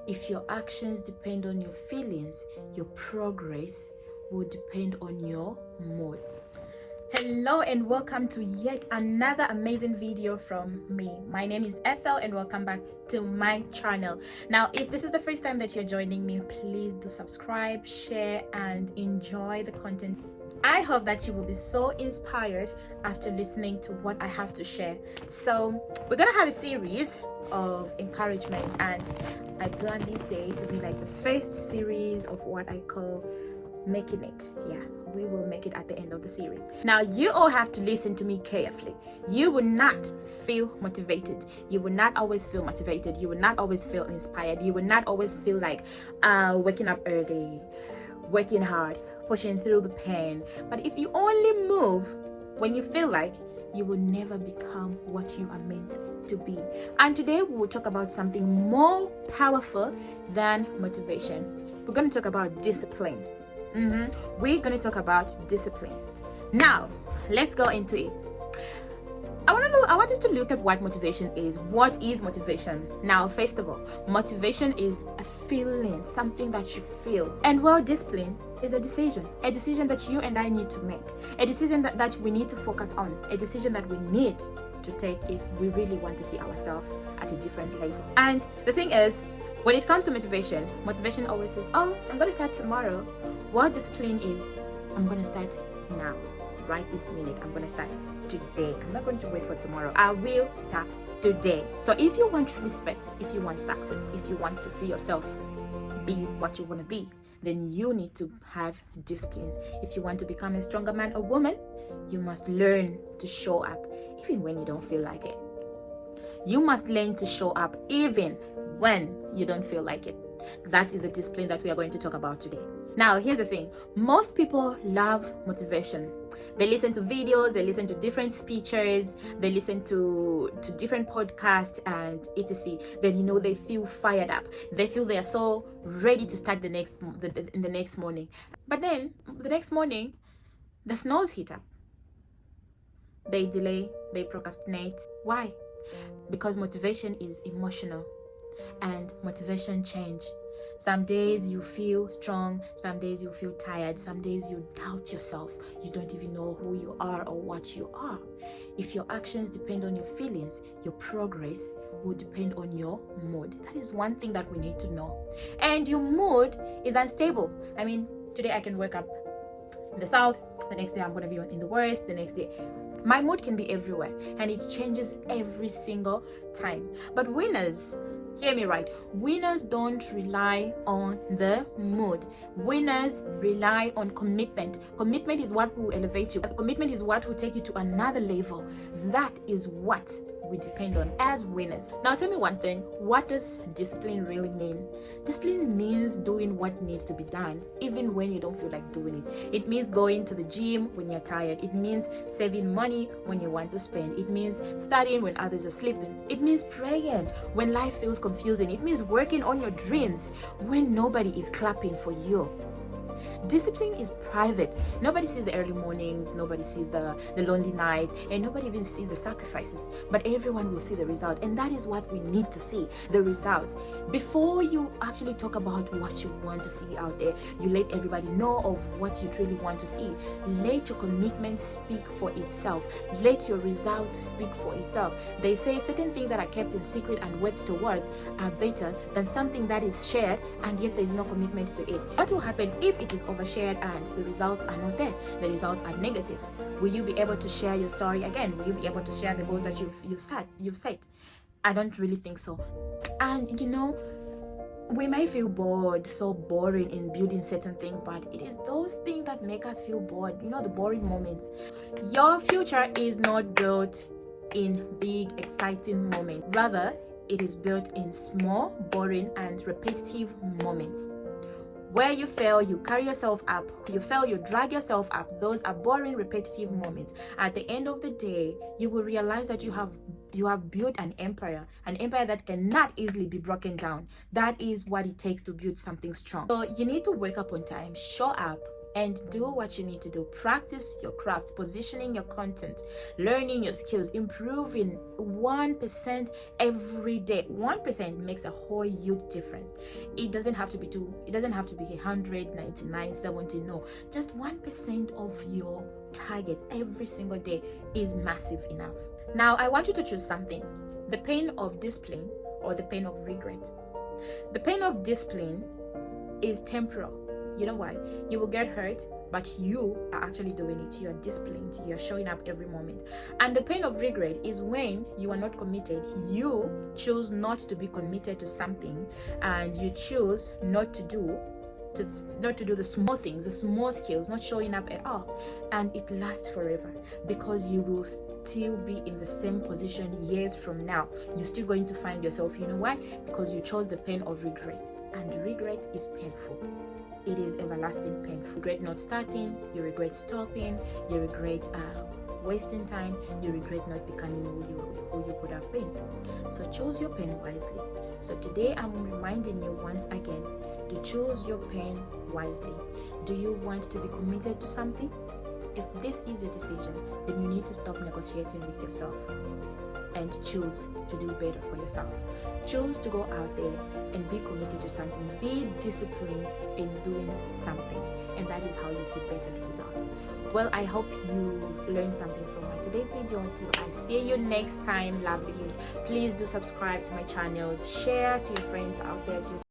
If your actions depend on your feelings, your progress will depend on your mood. Hello and welcome to yet another amazing video from me. My name is Ethel and welcome back to my channel. Now, if this is the first time that you're joining me, please do subscribe, share and enjoy the content. I hope that you will be so inspired after listening to what I have to share. So we're gonna have a series of encouragement, and I plan this day to be like the first series of what I call making it. Yeah, we will make it at the end of the series. Now, you all have to listen to me carefully. You will not feel motivated. You will not always feel motivated. You will not always feel inspired. You will not always feel like waking up early, working hard, pushing through the pain. But if you only move when you feel like, you will never become what you are meant to be. And today we will talk about something more powerful than motivation. We're going to talk about discipline. We're going to talk about discipline. Now, let's go into it. I want us to look at what motivation is. What is motivation? Now, first of all, motivation is a feeling, something that you feel. And well, discipline is a decision that you and I need to make, a decision that we need to focus on, a decision that we need to take if we really want to see ourselves at a different level. And the thing is, when it comes to motivation always says, oh, I'm going to start tomorrow. What discipline is, I'm going to start now, right this minute. I'm going to start today. I'm not going to wait for tomorrow. I will start today. So if you want respect, if you want success, if you want to see yourself be what you want to be, then you need to have disciplines. If you want to become a stronger man or woman, you must learn to show up even when you don't feel like it. You must learn to show up even when you don't feel like it. That is the discipline that we are going to talk about today. Now, here's the thing. Most people love motivation. They listen to videos, they listen to different speeches, they listen to different podcasts and etc. Then, they feel fired up. They feel they are so ready to start in the next morning. But then, the next morning, the snows hit up. They delay, they procrastinate. Why? Because motivation is emotional and motivation change. Some days you feel strong, some days you feel tired, some days you doubt yourself. You don't even know who you are or what you are. If your actions depend on your feelings, your progress will depend on your mood. That is one thing that we need to know. And your mood is unstable. I mean, today I can wake up in the south, the next day I'm going to be in the west, the next day. My mood can be everywhere and it changes every single time. But winners, hear me right, winners don't rely on the mood. Winners rely on commitment. Commitment is what will elevate you. Commitment is what will take you to another level. That is what we depend on as winners. Now tell me one thing, what does discipline really mean? Discipline means doing what needs to be done even when you don't feel like doing it. It means going to the gym when you're tired. It means saving money when you want to spend. It means studying when others are sleeping. It means praying when life feels confusing. It means working on your dreams when nobody is clapping for you. Discipline is private. Nobody sees the early mornings, nobody sees the lonely nights, and nobody even sees the sacrifices. But everyone will see the result, and that is what we need to see, the results. Before you actually talk about what you want to see out there, you let everybody know of what you truly want to see. Let your commitment speak for itself. Let your results speak for itself. They say certain things that are kept in secret and worked towards are better than something that is shared and yet there is no commitment to it. What will happen if it is overshared and the results are not there? The results are negative. Will you be able to share your story again? Will you be able to share the goals that you've set? I don't really think so. And we may feel bored, so boring in building certain things, but it is those things that make us feel bored. The boring moments. Your future is not built in big, exciting moments. Rather, it is built in small, boring, and repetitive moments. Where you fail, you carry yourself up. You fail, you drag yourself up. Those are boring, repetitive moments. At the end of the day, you will realize that you have built an empire that cannot easily be broken down. That is what it takes to build something strong. So you need to wake up on time, show up, and do what you need to do. Practice your craft, positioning your content, learning your skills, improving 1% every day. 1% makes a whole huge difference. It doesn't have to be 2, it doesn't have to be 100, 99, 70. No, just 1% of your target every single day is massive enough. Now I want you to choose something: the pain of discipline or the pain of regret. The pain of discipline is temporal. You know why? You will get hurt, but you are actually doing it. You are disciplined. You are showing up every moment. And the pain of regret is when you are not committed. You choose not to be committed to something, and you choose not to do the small things, the small skills, not showing up at all, and it lasts forever, because you will still be in the same position years from now. You're still going to find yourself. You know why? Because you chose the pain of regret, and regret is painful. It is everlasting painful. You regret not starting, you regret stopping, you regret wasting time, you regret not becoming who you could have been. So choose your pain wisely. So today I'm reminding you once again to choose your pain wisely. Do you want to be committed to something? If this is your decision, then you need to stop negotiating with yourself and choose to do better for yourself. Choose to go out there and be committed to something. Be disciplined in doing something, and that is how you see better results. Well, I hope you learned something from my today's video. Until I see you next time, lovelies, please do subscribe to my channels, share to your friends out there too.